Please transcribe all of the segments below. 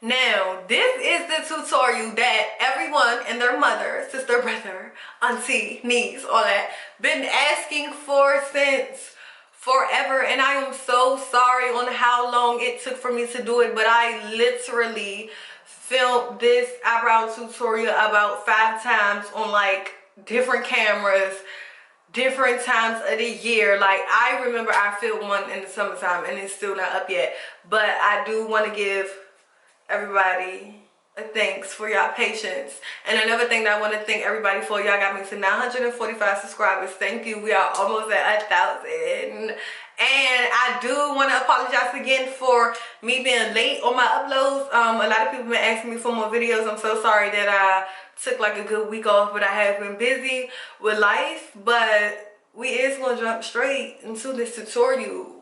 Now, this is the tutorial that everyone and their mother, sister, brother, auntie, niece, all that, been asking for since forever. And I am so sorry on how long it took for me to do it, but I literally filmed this eyebrow tutorial about 5 times on like different cameras, different times of the year. Like, I remember I filmed one in the summertime and it's still not up yet, but I do want to give everybody a thanks for y'all patience. And another thing that I want to thank everybody for, y'all got me to 945 subscribers. Thank you. We are almost at 1,000. And I do want to apologize again for me being late on my uploads. A lot of people have been asking me for more videos. I'm so sorry that I took like a good week off, but I have been busy with life. But we is going to jump straight into this tutorial.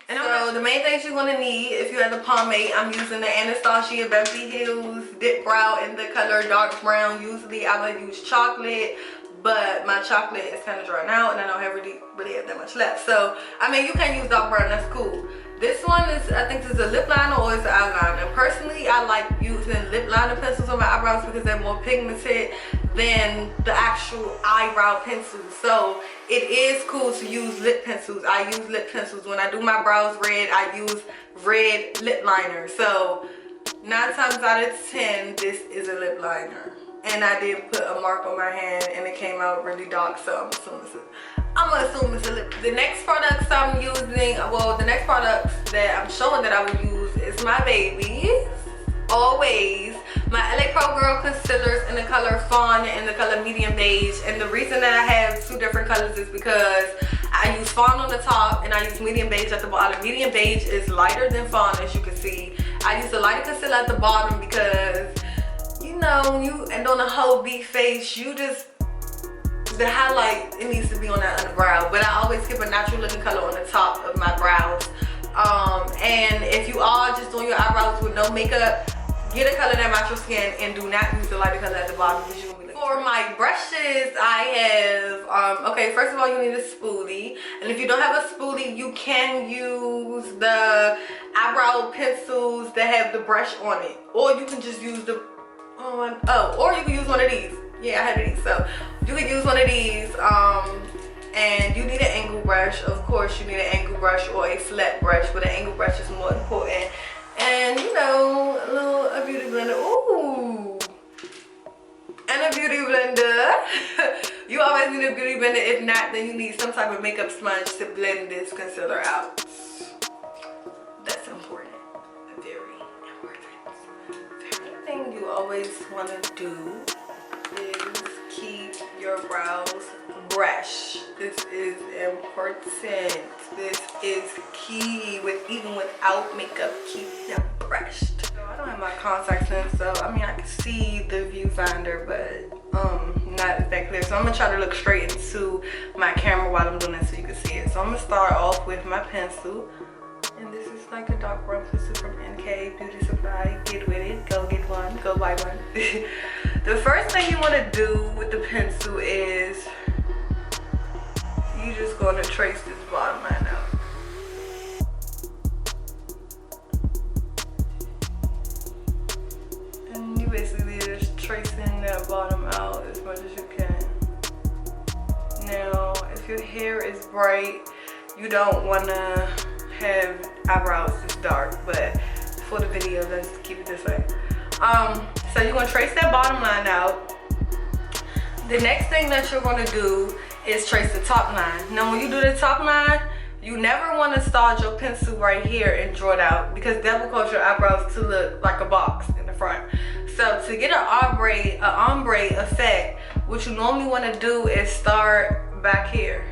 And so the main things you're gonna need, if you have the pomade, I'm using the Anastasia Beverly Hills Dipbrow in the color dark brown. Usually I would use chocolate, but my chocolate is kind of drying out and I don't have really have that much left. So I mean, you can use dark brown, that's cool. This one is, I think this is a lip liner or it's an eyeliner. Personally, I like using lip liner pencils on my eyebrows because they're more pigmented than the actual eyebrow pencils. So it is cool to use lip pencils. I use lip pencils. When I do my brows red, I use red lip liner. So 9 times out of 10, this is a lip liner. And I did put a mark on my hand and it came out really dark, so I'm gonna assume it's a lip. The next products I'm using, well, the next products that I'm showing that I would use is my babies. Always my LA Pro Girl concealers in the color fawn and the color medium beige. And the reason that I have 2 different colors is because I use fawn on the top and I use medium beige at the bottom. Medium beige is lighter than fawn, as you can see. I use a lighter concealer at the bottom because, you know, when you end on a whole beat face, you just, the highlight, it needs to be on that underbrow. But I always keep a natural looking color on the top of my brows. And if you are just doing your eyebrows with no makeup, get a color that matches your skin and do not use the lighter color at the bottom. For my brushes, I have, okay, first of all, you need a spoolie. And if you don't have a spoolie, you can use the eyebrow pencils that have the brush on it. Or you can just use the, or you can use one of these. Yeah, I have these. So you can use one of these. And you need an angle brush. Of course, you need an angle brush or a flat brush, but an angle brush is more important. And you know, a beauty blender. Ooh, and a beauty blender. You always need a beauty blender. If not, then you need some type of makeup sponge to blend this concealer out. That's important. Very important. The thing you always want to do is keep your brows brushed. This is important. This is key. Even without makeup, keep them brushed. So I don't have my contact lens, so I mean I can see the viewfinder, but not that clear. So I'm gonna try to look straight into my camera while I'm doing this so you can see it. So I'm gonna start off with my pencil, and this is like a dark brown pencil from NK Beauty Supply. Get with it. Go get one. Go buy one. The first thing you want to do with the pencil is you just going to trace this bottom line out. And you basically just tracing that bottom out as much as you can. Now, if your hair is bright, you don't want to have eyebrows this dark, but for the video, let's keep it this way. So you're going to trace that bottom line out. The next thing that you're going to do is trace the top line. Now when you do the top line, you never want to start your pencil right here and draw it out, because that will cause your eyebrows to look like a box in the front. So to get an ombre effect, what you normally want to do is start back here.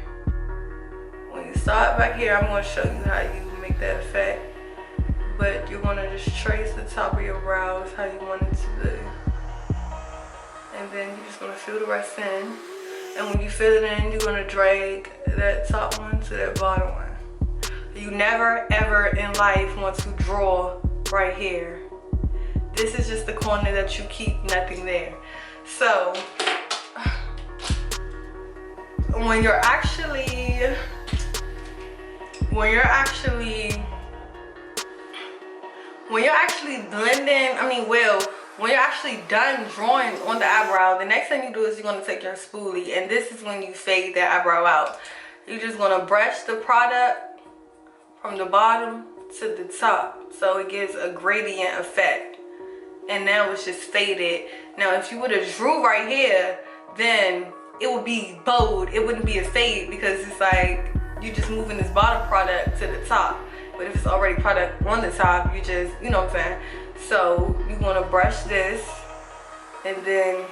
When you start back here, I'm going to show you how you make that effect. But you're going to just trace the top of your brows how you want it to look. And then you're just going to fill the rest in. And when you fill it in, you're going to drag that top one to that bottom one. You never ever in life want to draw right here. This is just the corner that you keep, nothing there. So when you're actually when you're actually blending, when you're actually done drawing on the eyebrow, the next thing you do is you're gonna take your spoolie, and this is when you fade the eyebrow out. You're just gonna brush the product from the bottom to the top, so it gives a gradient effect. And now it's just faded. Now, if you would have drew right here, then it would be bold. It wouldn't be a fade because it's like you're just moving this bottom product to the top. But if it's already product on the top, you just, you know what I'm saying? So you want to brush this, and then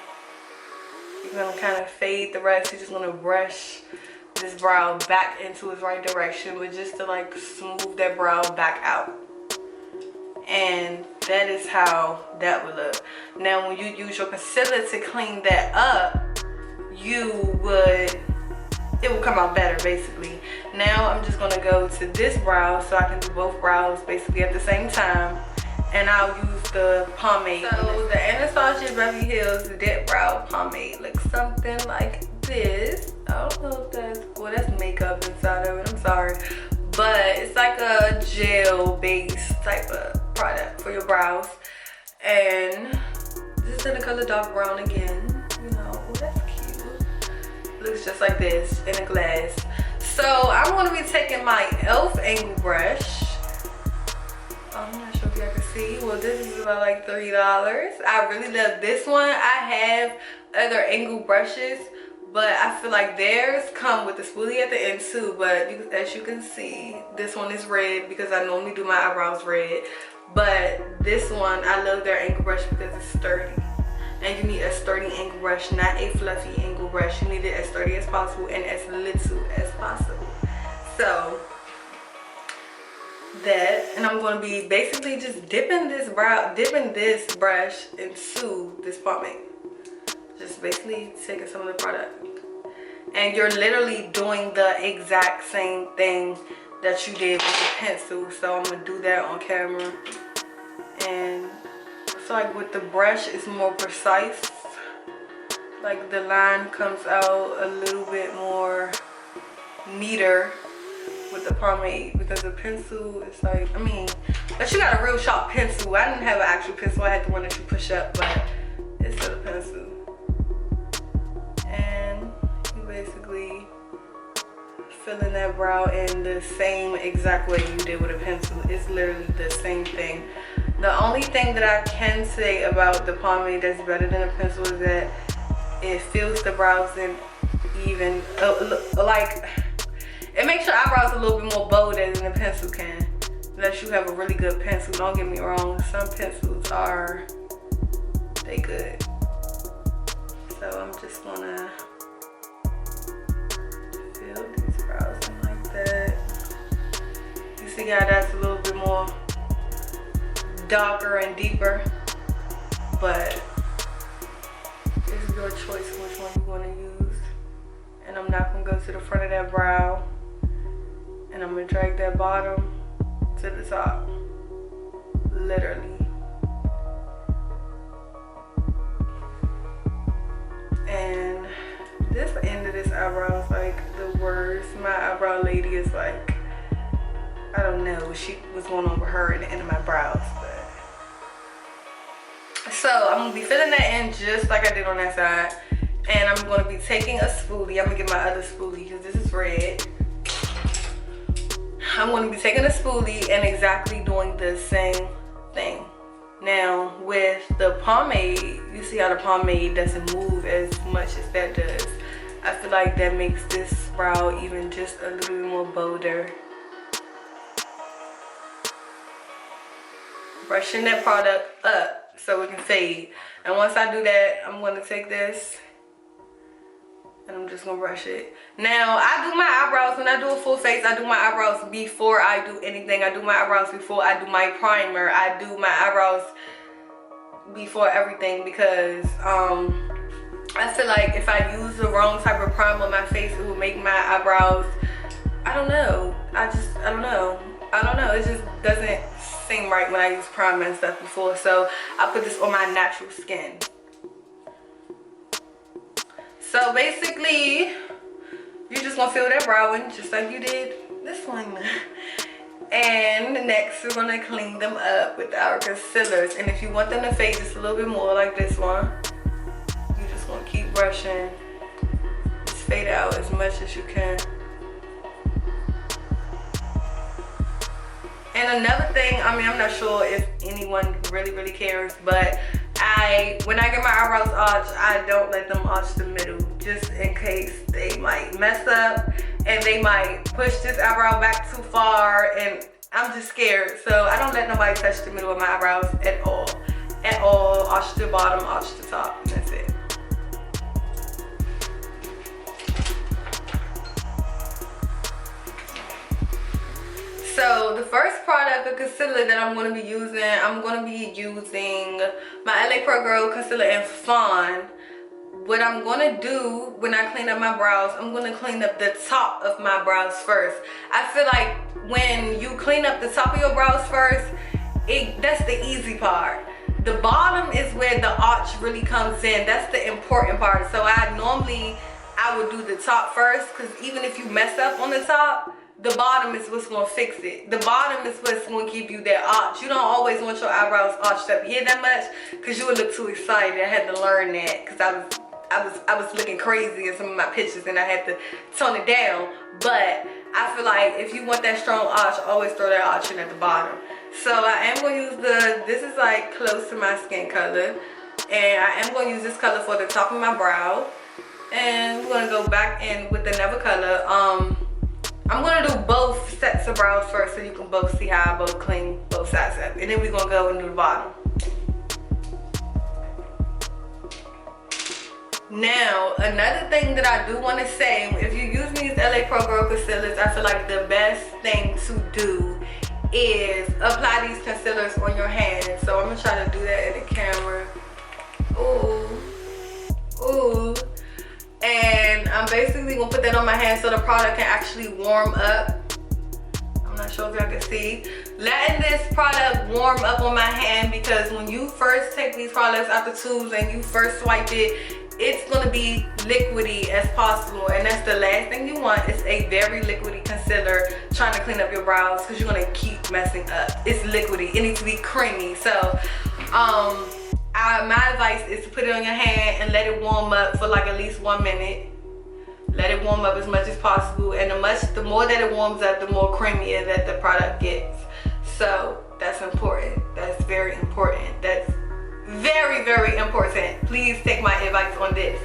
you're going to kind of fade the rest. You're just going to brush this brow back into its right direction, but just to like smooth that brow back out. And that is how that would look. Now, when you use your concealer to clean that up, it will come out better basically. Now I'm just gonna go to this brow so I can do both brows basically at the same time, and I'll use the pomade. So the Anastasia Beverly Hills Dipbrow pomade looks something like this. I don't know if that's makeup inside of it, I'm sorry, but it's like a gel based type of product for your brows. And this is in the color dark brown again. You know, oh, that's cute. Looks just like this in a glass. So I'm going to be taking my e.l.f. angle brush. I'm not sure if y'all can see. Well, this is about like $3. I really love this one. I have other angle brushes, but I feel like theirs come with the spoolie at the end too. But as you can see, this one is red because I normally do my eyebrows red. But this one, I love their angle brush because it's sturdy. And you need a sturdy angle brush, not a fluffy angle brush. You need it as sturdy as possible and as little as possible. So that, and I'm going to be basically just dipping this brush into this pomade. Just basically taking some of the product. And you're literally doing the exact same thing that you did with the pencil. So I'm going to do that on camera. And so like with the brush, it's more precise. Like the line comes out a little bit more neater with the pomade, because the pencil is like, but you got a real sharp pencil. I didn't have an actual pencil, I had the one that you push up, but it's still a pencil. And you basically filling that brow in the same exact way you did with a pencil. It's literally the same thing. The only thing that I can say about the pomade that's better than a pencil is that it fills the brows in even, like, it makes your eyebrows a little bit more bolder than a pencil can. Unless you have a really good pencil, don't get me wrong. Some pencils are, they good. So I'm just gonna fill these brows in like that. You see how that's a little bit more darker and deeper, but it's your choice which one you want to use. And I'm not gonna go to the front of that brow, and I'm gonna drag that bottom to the top, literally. And this end of this eyebrow is like the worst. My eyebrow lady is like, I don't know what was going on with her in the end of my brows, but so I'm gonna be filling that in just like I did on that side. And I'm gonna be taking a spoolie. I'm gonna get my other spoolie because this is red. I'm gonna be taking a spoolie and exactly doing the same thing. Now with the pomade, you see how the pomade doesn't move as much as that does. I feel like that makes this brow even just a little bit more bolder. Brushing that product up so it can fade. And once I do that, I'm gonna take this and I'm just gonna brush it. Now, I do my eyebrows, when I do a full face, I do my eyebrows before I do anything. I do my eyebrows before I do my primer. I do my eyebrows before everything because I feel like if I use the wrong type of primer on my face, it will make my eyebrows, I don't know. I don't know. It just doesn't seem right when I use primer and stuff before. So I put this on my natural skin. So basically, you're just gonna fill that brow in just like you did this one. And next we're gonna clean them up with our concealers. And if you want them to fade just a little bit more like this one, you just gonna keep brushing. Just fade out as much as you can. And another thing, I mean, I'm not sure if anyone really cares, but when I get my eyebrows arched, I don't let them arch the middle, just in case they might mess up and they might push this eyebrow back too far, and I'm just scared. So I don't let nobody touch the middle of my eyebrows at all. At all. Arch the bottom, arch the top, and that's it. So the first product of concealer that I'm going to be using, my LA Pro Girl Concealer in Fawn. What I'm going to do when I clean up my brows, I'm going to clean up the top of my brows first. I feel like when you clean up the top of your brows first, that's the easy part. The bottom is where the arch really comes in. That's the important part. So I would do the top first, because even if you mess up on the top, the bottom is what's going to fix it. The bottom is what's going to give you that arch. You don't always want your eyebrows arched up here that much, because you would look too excited. I had to learn that because I was looking crazy in some of my pictures and I had to tone it down. But I feel like if you want that strong arch, always throw that arch in at the bottom. So I am going to use this is like close to my skin color. And I am going to use this color for the top of my brow. And we're going to go back in with another color. I'm going to do both sets of brows first so you can both see how I both clean both sides up. And then we're going to go into the bottom. Now, another thing that I do want to say, if you're using these LA Pro Girl concealers, I feel like the best thing to do is apply these concealers on your hands. So I'm going to try to do that in the camera. Ooh. And I'm basically gonna put that on my hand so the product can actually warm up. I'm not sure if y'all can see. Letting this product warm up on my hand, because when you first take these products out the tubes and you first swipe it, it's gonna be liquidy as possible, and that's the last thing you want. It's a very liquidy concealer trying to clean up your brows, because you're gonna keep messing up. It's liquidy. It needs to be creamy. So my advice is to put it on your hand and let it warm up for like at least 1 minute. Let it warm up as much as possible, and the more that it warms up, the more creamier that the product gets. So that's important. That's very important. That's very important. Please take my advice on this.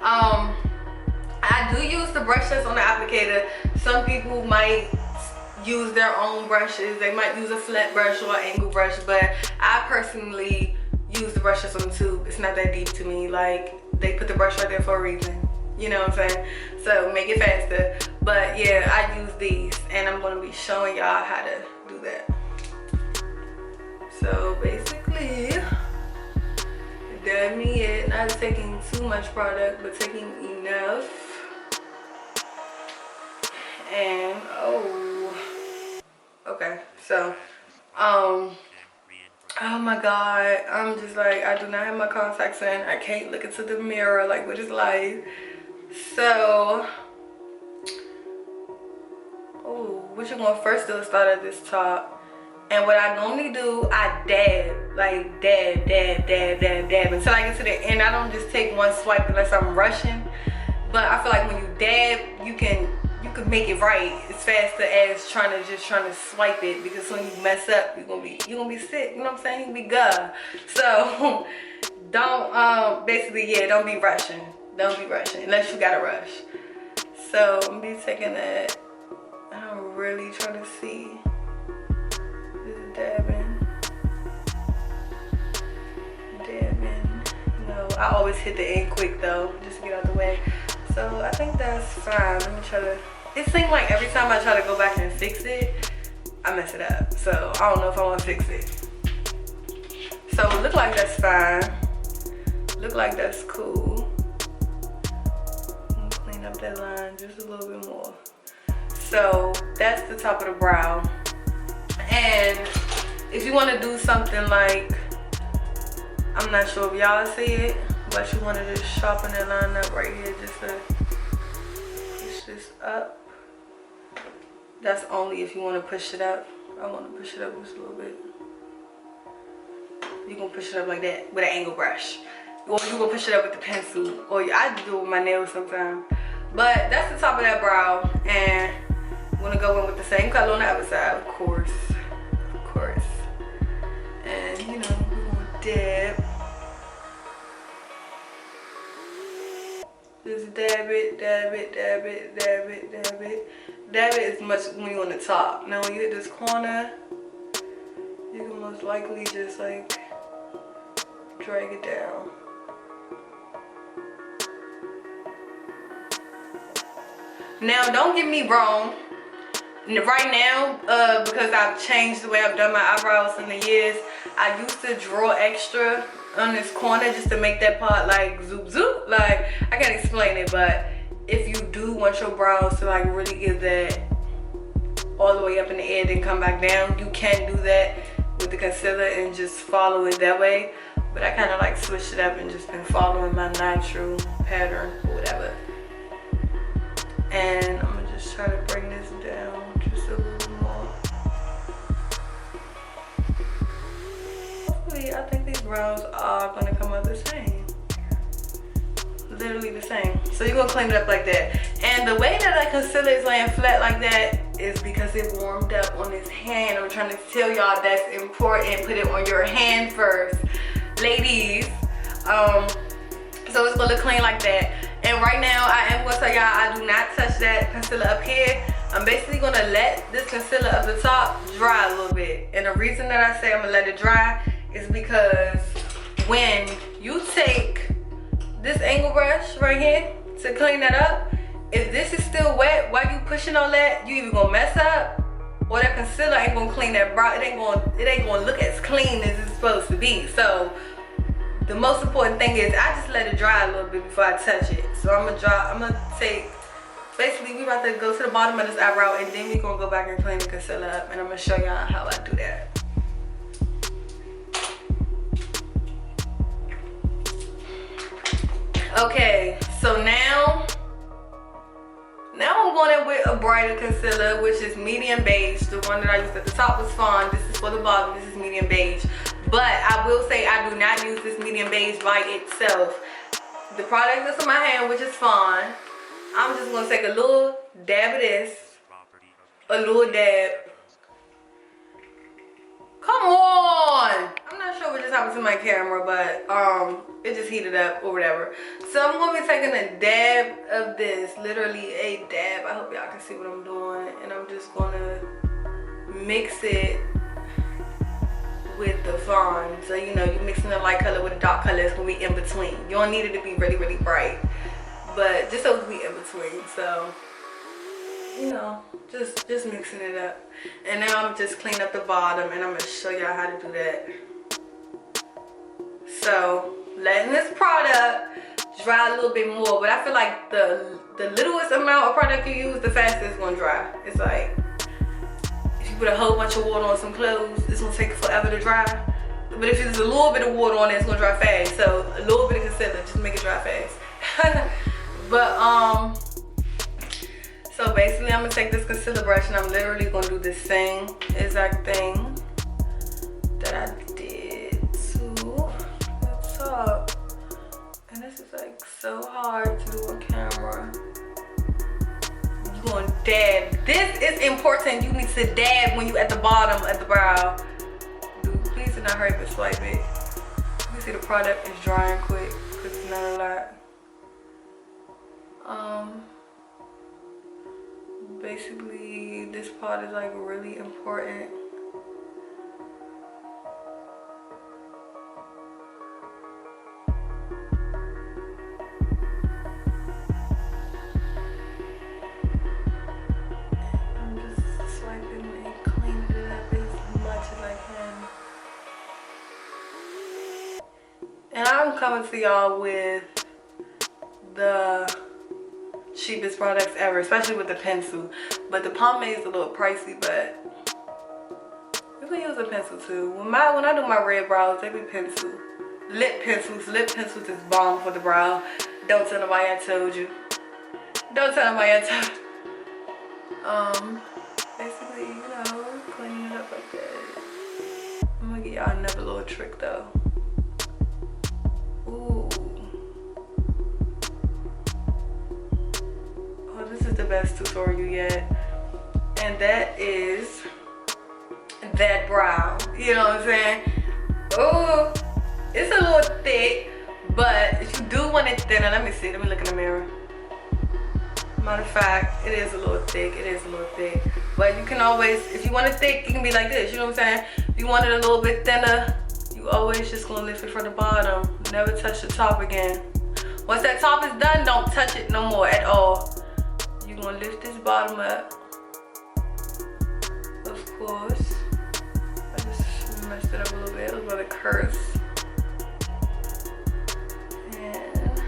I do use the brush that's on the applicator. Some people might use their own brushes. They might use a flat brush or an angle brush, but I personally use the brush that's on the tube. It's not that deep to me. Like, they put the brush right there for a reason. You know what I'm saying? So make it faster. But yeah, I use these, and I'm going to be showing y'all how to do that. So basically, dab me it. Not taking too much product, but taking enough. And okay. So oh my god, I'm just like, I do not have my contacts in. I can't look into the mirror like with this light. So what you're gonna first do is start at this top. And what I normally do, I dab until I get to the end. I don't just take one swipe unless I'm rushing. But I feel like when you dab, you can make it right as faster as trying to swipe it, because when you mess up, you're gonna be sick. You know what I'm saying? You're gonna be good. So don't don't be rushing. Don't be rushing unless you gotta rush. So I'm gonna be taking that. I'm really trying to see. Dabbing. No, I always hit the end quick though, just to get out the way. So I think that's fine. Let me try to. It seems like every time I try to go back and fix it, I mess it up. So I don't know if I want to fix it. So it look like that's fine. Look like that's cool. Clean up that line just a little bit more. So that's the top of the brow. And if you want to do something like, I'm not sure if y'all see it, but you want to just sharpen that line up right here, just to push this up. That's only if you want to push it up. I want to push it up just a little bit. You're going to push it up like that with an angle brush. Or you're going to push it up with the pencil. Or I do it with my nails sometimes. But that's the top of that brow. And I'm going to go in with the same color on the other side, of course. Of course. And, you know, we're going to dab. Just dab it, dab it, dab it, dab it, dab it. Dab it as much when you're on the top. Now when you hit this corner, you can most likely just like drag it down. Now don't get me wrong. Right now, because I've changed the way I've done my eyebrows in the years, I used to draw extra on this corner just to make that part like zoop zoop. Like, I can't explain it, but if you do want your brows to like really give that all the way up in the air then come back down, you can do that with the concealer and just follow it that way. But I kind of like switched it up and just been following my natural pattern or whatever. And I'm gonna just try to bring this down just a little more. Hopefully, I think these brows are gonna come out the same. Literally the same. So you're gonna clean it up like that. And the way that that concealer is laying flat like that is because it warmed up on his hand. I'm trying to tell y'all that's important. Put it on your hand first, ladies. So it's gonna look clean like that. And right now, I am gonna tell y'all I do not touch that concealer up here. I'm basically gonna let this concealer up the top dry a little bit. And the reason that I say I'm gonna let it dry is because when you take this angle brush right here to clean that up, if this is still wet while you pushing on that, you either gonna mess up or that concealer ain't gonna clean that brow. It ain't gonna look as clean as it's supposed to be. So the most important thing is I just let it dry a little bit before I touch it. So I'm gonna take, basically we about to go to the bottom of this eyebrow and then we're gonna go back and clean the concealer up, and I'm gonna show y'all how I do that. Okay, so now I'm going in with a brighter concealer, which is medium beige. The one that I used at the top was fine. This is for the bottom. This is medium beige. But I will say I do not use this medium beige by itself. The product that's on my hand, which is fine. I'm just going to take a little dab of this. A little dab. Come on! I'm not sure what just happened to my camera, but it just heated up or whatever. So I'm going to be taking a dab of this. Literally a dab. I hope y'all can see what I'm doing. And I'm just going to mix it with the fawn. So you know, you're mixing the light color with the dark color. It's gonna be in between. You don't need it to be really, really bright, but just so it can be in between. So you know, just mixing it up. And now I'm just cleaning up the bottom, and I'm gonna show y'all how to do that. So letting this product dry a little bit more, but I feel like the littlest amount of product you use, the faster it's gonna dry. It's like put a whole bunch of water on some clothes, it's gonna take forever to dry. But if there's a little bit of water on it, it's gonna dry fast. So a little bit of concealer, just make it dry fast. But so basically I'm gonna take this concealer brush and I'm literally gonna do the same exact thing that I did to the top. And this is like so hard to do on camera. Going dab. This is important. You need to dab when you at the bottom of the brow. Dude, please do not hurry but swipe it. You can see the product is drying quick because it's not a lot. Basically this part is like really important. And I'm coming to y'all with the cheapest products ever, especially with the pencil. But the pomade is a little pricey, but you can use a pencil too. When I do my red brows, they be pencil. Lip pencils. Lip pencils is bomb for the brow. Don't tell nobody I told you. Don't tell nobody I told you. y'all another little trick though. Ooh. Oh, this is the best tutorial yet. And that is that brow. You know what I'm saying? Oh, it's a little thick, but if you do want it thinner, let me see. Let me look in the mirror. Matter of fact, it is a little thick. It is a little thick. But you can always, if you want it thick, you can be like this. You know what I'm saying? If you want it a little bit thinner, you always just gonna lift it from the bottom. Never touch the top again. Once that top is done, don't touch it no more at all. You're gonna lift this bottom up. Of course. I just messed it up a little bit. It was about to curse. And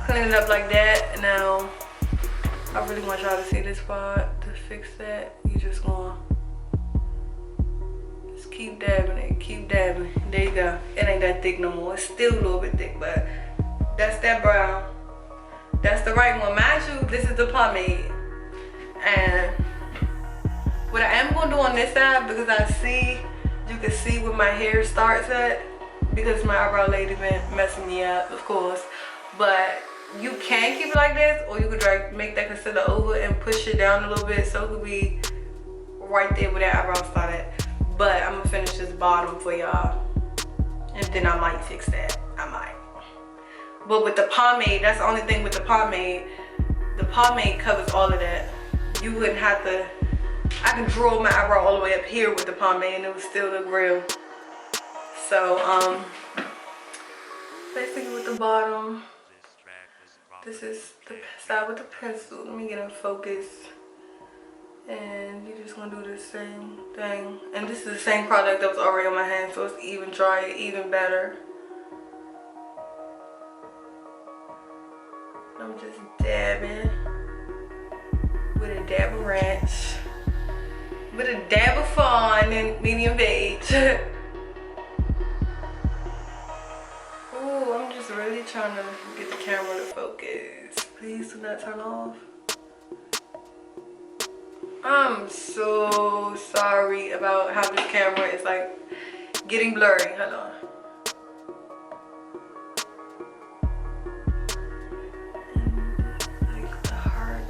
clean it up like that. Now, I really want y'all to see this part. To fix that, you just gonna just keep dabbing it, keep dabbing. There you go. It ain't that thick no more. It's still a little bit thick, but that's that brow. That's the right one. Mind you, this is the pomade. And what I am gonna do on this side, because I see, you can see where my hair starts at, because my eyebrow lady been messing me up, of course. But you can keep it like this, or you could make that concealer over and push it down a little bit so it could be right there where that eyebrow started. But I'm gonna finish this bottom for y'all, and then I might fix that. I might. But with the pomade, that's the only thing with the pomade. The pomade covers all of that. You wouldn't have to. I can draw my eyebrow all the way up here with the pomade, and it would still look real. So basically with the bottom. This is the side with the pencil. Let me get in focus. And you're just gonna do the same thing. And this is the same product that was already on my hand, so it's even drier, even better. I'm just dabbing with a dab of ranch, with a dab of fawn and medium beige. Ooh, I'm just really trying to get the camera to focus. Please do not turn off. I'm so sorry about how this camera is like getting blurry. Hold on. And like the heart.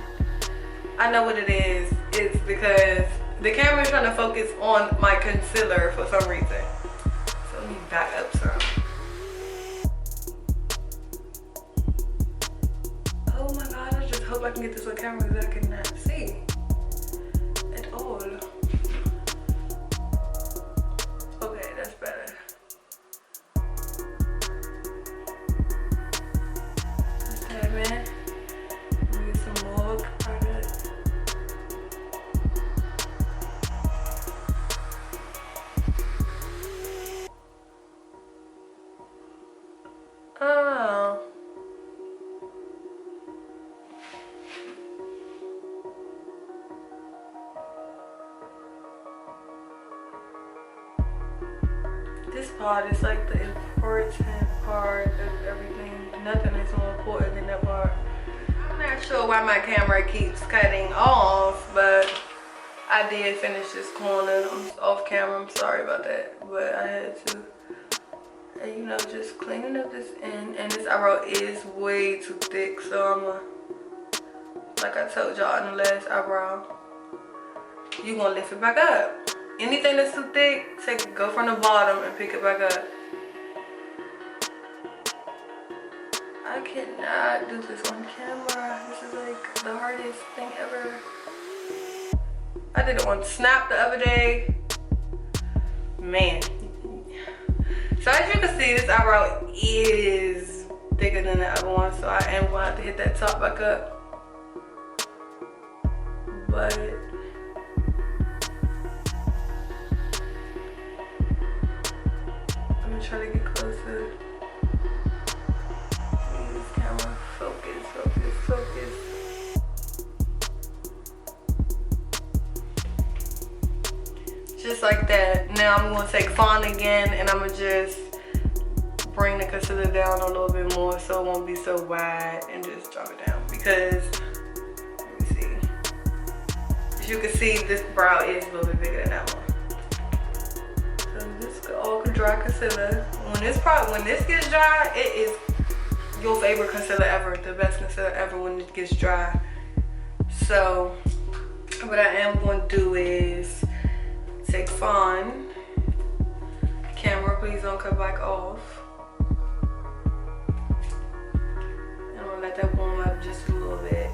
I know what it is. It's because the camera is trying to focus on my concealer for some reason. So let me back up some. Oh my god, I just hope I can get this on camera because I cannot see at all. Okay, that's better. Okay, man. Let me get some more product. Oh. This part is like the important part of everything. Nothing is more important than that part. I'm not sure why my camera keeps cutting off, but I did finish this corner. I'm off camera, I'm sorry about that, but I had to. And you know, just cleaning up this end, and this eyebrow is way too thick, so I'm gonna, like I told y'all in the last eyebrow, you gonna lift it back up. Anything that's too thick, go from the bottom and pick it back up. I cannot do this on camera. This is like the hardest thing ever. I did it on Snap the other day. Man. So as you can see, this eyebrow is thicker than the other one, so I am going to have to hit that top back up. But I'm going to try to get closer. Please, camera, focus, focus, focus. Just like that. Now I'm going to take fawn again, and I'm going to just bring the concealer down a little bit more so it won't be so wide, and just drop it down. Because, let me see. As you can see, this brow is a little bit bigger than that one. So this goes bulk dry concealer. When this gets dry, it is your favorite concealer ever, the best concealer ever when it gets dry. So what I am going to do is take Fawn. Camera, please don't cut back off. And I'm gonna let that warm up just a little bit.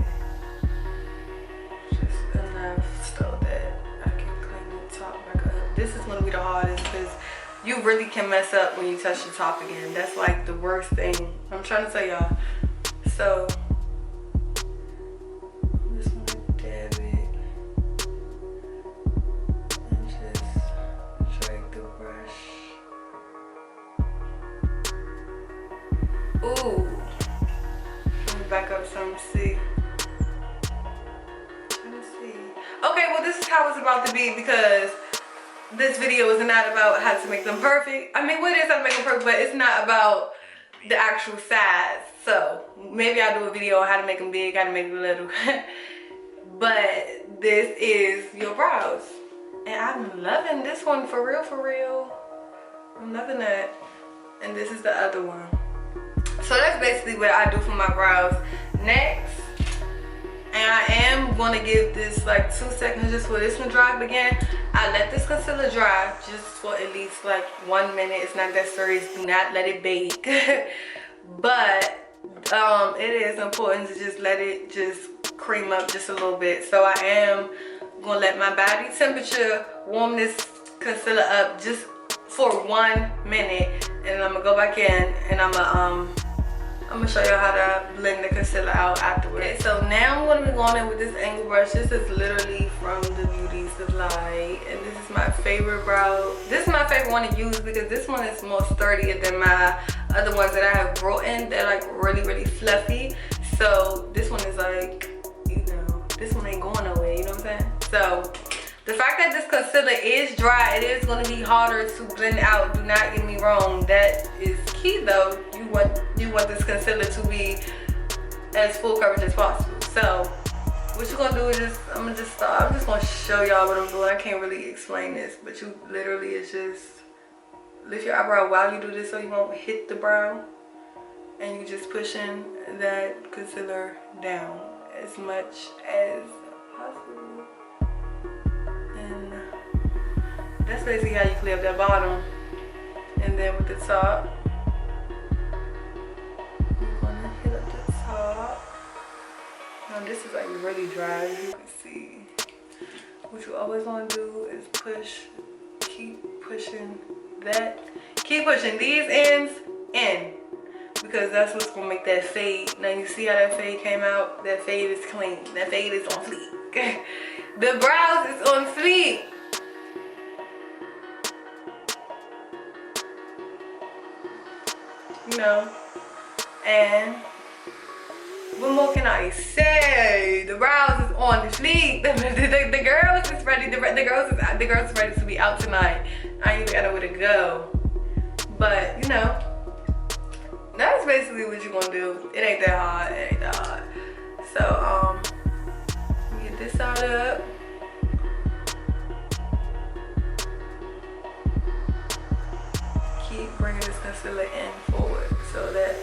Just enough so that I can clean the top back up. This is gonna be the hardest because you really can mess up when you touch the top again. That's like the worst thing. I'm trying to tell y'all. So I'm just gonna dab it and just drag the brush. Ooh. Let me back up some, see. Trying to see. Okay, well this is how it's about to be because this video is not about how to make them perfect. I mean, well, it is how to make them perfect, but it's not about the actual size. So maybe I'll do a video on how to make them big, how to make them little. But this is your brows. And I'm loving this one for real, for real. I'm loving that. And this is the other one. So that's basically what I do for my brows. Next, and I am going to give this like 2 seconds just for this one dry up again. I let this concealer dry just for at least like 1 minute. It's not that serious. Do not let it bake. But it is important to just let it just cream up just a little bit. So I am going to let my body temperature warm this concealer up just for 1 minute. And I'm going to go back in and I'm gonna show you how to blend the concealer out afterwards. Okay, so now I'm gonna be going in with this angle brush. This is literally from the Beauty Supply, and this is my favorite brow. This is my favorite one to use because this one is more sturdier than my other ones that I have brought in. They're like really, really fluffy. So this one is like, you know, this one ain't going nowhere. You know what I'm saying? So the fact that this concealer is dry, it is going to be harder to blend out. Do not get me wrong. That is key though. You want this concealer to be as full coverage as possible. So what you're going to do is just, I'm just going to show y'all what I'm doing. I can't really explain this, but you literally is just lift your eyebrow while you do this so you won't hit the brow. And you just pushing that concealer down as much as possible. That's basically how you clear up that bottom. And then with the top, you're gonna hit up the top. Now this is like really dry, as you can see. What you always wanna do is push, keep pushing that. Keep pushing these ends in, because that's what's gonna make that fade. Now you see how that fade came out? That fade is clean. That fade is on fleek. The brows is on fleek. You know, and what more can I say? The brows is on the fleek. The girls is ready. The girls is ready to be out tonight. I ain't even got nowhere to go. But you know, that's basically what you're gonna do. It ain't that hard. It ain't that hard. So get this side up. Keep bringing this concealer in forward so that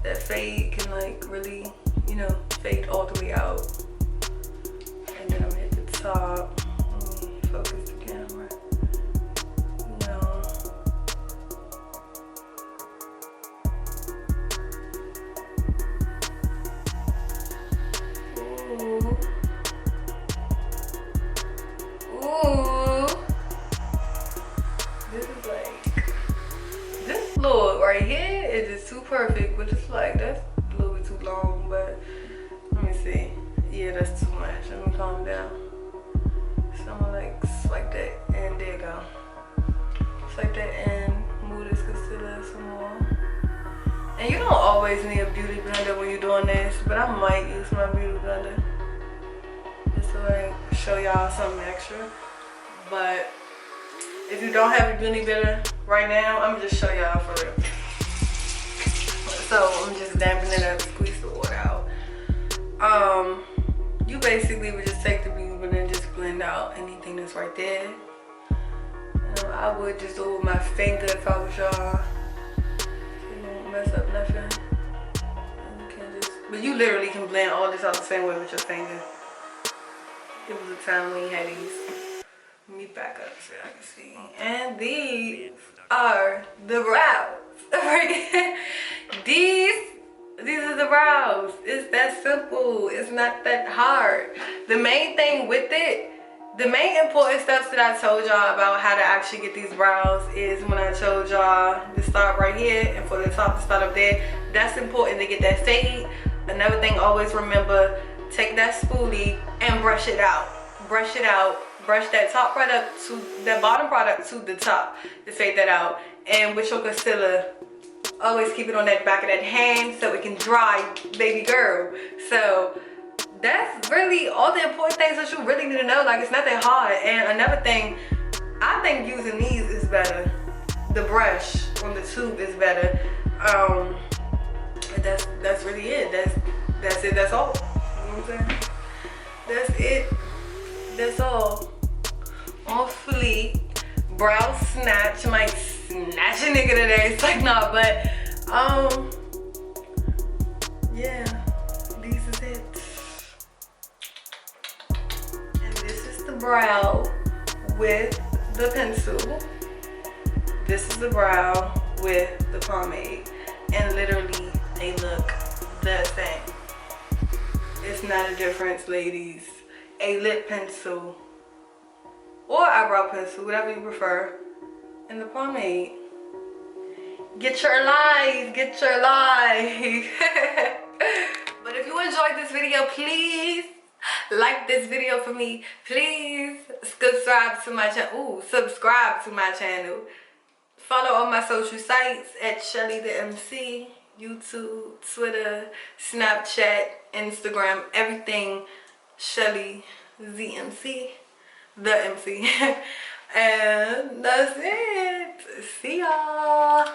that fade can like really, you know, fade all the way out. And then I'm gonna hit the top. Let me focus the camera. No. Ooh. Ooh. This is like, this look right here is just too perfect, but it's like, that's a little bit too long, but let me see. Yeah, that's too much. Let me calm down. So I'm gonna like swipe that, and there you go. Swipe that and move this concealer some more. And you don't always need a beauty blender when you're doing this, but I might use my beauty blender just to like show y'all something extra. But if you don't have a beauty blender right now, I'm gonna just show y'all for real. So I'm just damping it up, squeeze the water out. You basically would just take the beauty blender and just blend out anything that's right there. I would just do it with my finger if I was y'all. You won't mess up nothing. You can just, but you literally can blend all this out the same way with your finger. It was a time when you had these. Let me back up so I can see. And these are the brows. These are the brows. It's that simple. It's not that hard. The main thing with it, the main important steps that I told y'all about how to actually get these brows is when I told y'all to start right here and for the top to start up there. That's important to get that fade. Another thing, always remember, take that spoolie and brush it out. Brush it out. Brush that top product to that bottom product to the top to fade that out. And with your concealer, always keep it on that back of that hand so it can dry, baby girl. So that's really all the important things that you really need to know. Like, it's not that hard. And another thing, I think using these is better. The brush on the tube is better. That's really it. That's it. That's all. You know what I'm saying? That's it. That's all. On fleek. Brow snatch. Might snatch a nigga today. It's like, nah, but yeah, this is it. And this is the brow with the pencil. This is the brow with the pomade. And literally, they look the same. It's not a difference, ladies. A lip pencil or eyebrow pencil, whatever you prefer, and the pomade. Get your life, get your life. But if you enjoyed this video, please like this video for me. Please subscribe to my channel. Ooh, subscribe to my channel. Follow all my social sites at Shelly the MC, YouTube, Twitter, Snapchat, Instagram, everything Shelly the MC, the MC. And that's it. See y'all.